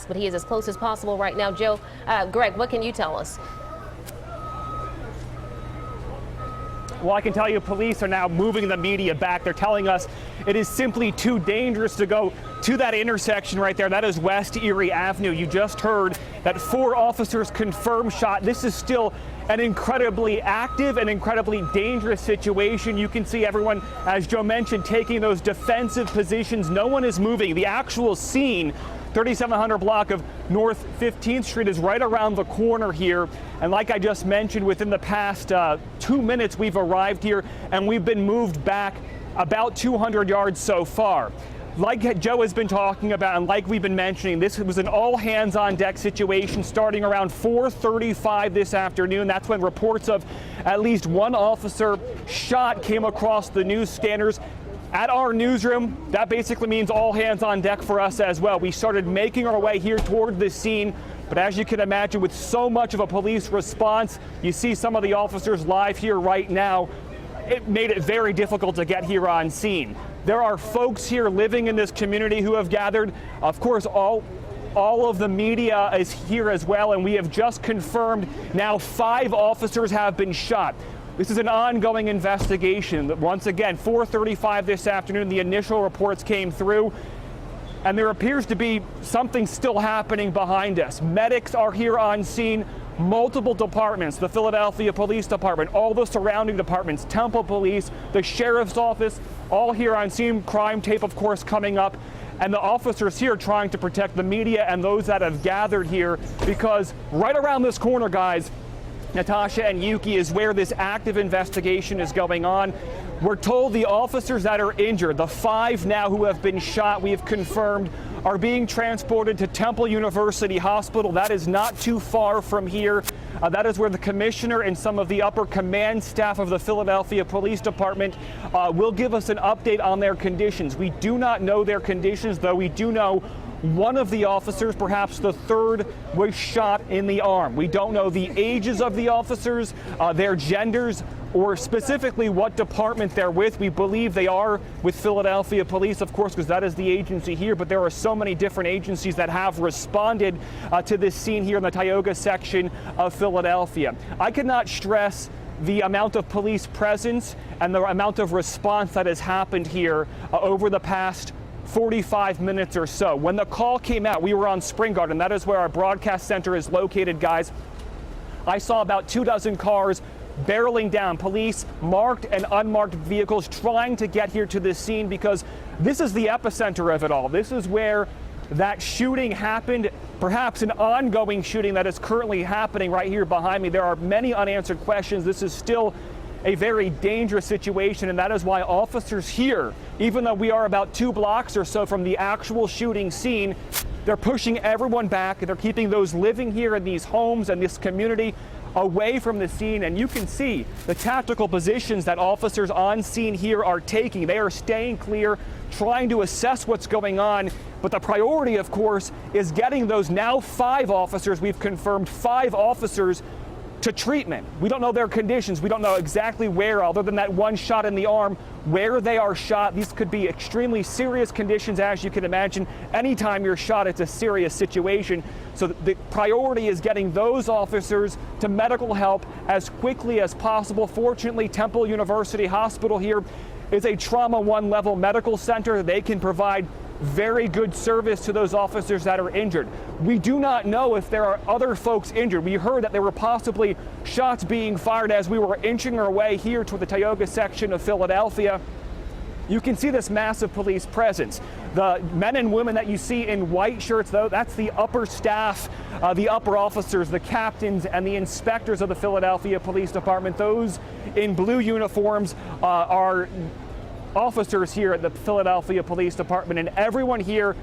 but he is as close as possible right now. Joe, Greg, what can you tell us? Well, I can tell you police are now moving the media back. They're telling us it is simply too dangerous to go to that intersection right there. That is West Erie Avenue. You just heard that 4 officers confirmed shot. This is still an incredibly active and incredibly dangerous situation. You can see everyone, as Joe mentioned, taking those defensive positions. No one is moving. The actual scene, 3700 block of North 15th Street, is right around the corner here. And like I just mentioned, within the past 2 minutes, we've arrived here and we've been moved back about 200 yards so far. Like Joe has been talking about and like we've been mentioning, this was an all hands on deck situation starting around 4:35 this afternoon. That's when reports of at least one officer shot came across the news scanners. At our newsroom, that basically means all hands on deck for us as well. We started making our way here toward this scene, but as you can imagine, with so much of a police response, you see some of the officers live here right now. It made it very difficult to get here on scene. There are folks here living in this community who have gathered. Of course, all of the media is here as well, and we have just confirmed now 5 officers have been shot. This is an ongoing investigation. Once again, 4:35 this afternoon, the initial reports came through, and there appears to be something still happening behind us. Medics are here on scene, multiple departments, the Philadelphia Police Department, all the surrounding departments, Temple Police, the Sheriff's Office, all here on scene. Crime tape, of course, coming up. And the officers here trying to protect the media and those that have gathered here, because right around this corner, guys, Natasha and Yuki, is where this active investigation is going on. We're told the officers that are injured, the 5 now who have been shot, we have confirmed, are being transported to Temple University Hospital. That is not too far from here. That is where the commissioner and some of the upper command staff of the Philadelphia Police Department will give us an update on their conditions. We do not know their conditions, though we do know one of the officers, perhaps the 3rd, was shot in the arm. We don't know the ages of the officers, their genders, or specifically what department they're with. We believe they are with Philadelphia Police, of course, because that is the agency here, but there are so many different agencies that have responded to this scene here in the Tioga section of Philadelphia. I cannot stress the amount of police presence and the amount of response that has happened here over the past 45 minutes or so. When the call came out, we were on Spring Garden. That is where our broadcast center is located, guys. I saw about 24 cars barreling down, police, marked and unmarked vehicles trying to get here to this scene, because this is the epicenter of it all. This is where that shooting happened, perhaps an ongoing shooting that is currently happening right here behind me. There are many unanswered questions. This is still a very dangerous situation, and that is why officers here, even though we are about 2 blocks or so from the actual shooting scene, they're pushing everyone back. They're keeping those living here in these homes and this community away from the scene. And you can see the tactical positions that officers on scene here are taking. They are staying clear, trying to assess what's going on. But the priority, of course, is getting those now 5 officers, we've confirmed 5 officers, to treatment. We don't know their conditions. We don't know exactly where, other than that one shot in the arm, where they are shot. These could be extremely serious conditions, as you can imagine. Anytime you're shot, it's a serious situation. So the priority is getting those officers to medical help as quickly as possible. Fortunately, Temple University Hospital here is a Trauma 1 level medical center. They can provide very good service to those officers that are injured. We do not know if there are other folks injured. We heard that there were possibly shots being fired as we were inching our way here to the Tioga section of Philadelphia. You can see this massive police presence. The men and women that you see in white shirts, though, that's the upper staff, the upper officers, the captains and the inspectors of the Philadelphia Police Department. Those in blue uniforms are officers here at the Philadelphia Police Department, and everyone here,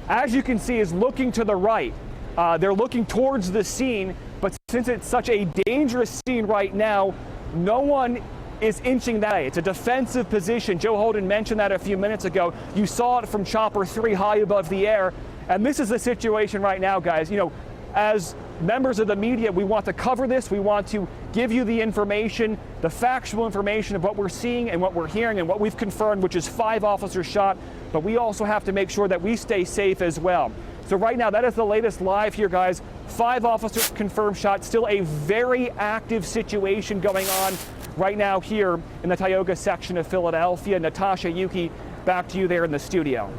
as you can see, is looking to the right. They're looking towards the scene, but since it's such a dangerous scene right now, no one is inching that way. It's a defensive position. Joe Holden mentioned that a few minutes ago. You saw it from Chopper 3 high above the air, and this is the situation right now, guys. You know, as members of the media, we want to cover this. We want to give you the information, the factual information of what we're seeing and what we're hearing and what we've confirmed, which is 5 officers shot. But we also have to make sure that we stay safe as well. So right now, that is the latest live here, guys. 5 officers confirmed shot. Still a very active situation going on right now here in the Tioga section of Philadelphia. Natasha, Yuki, back to you there in the studio.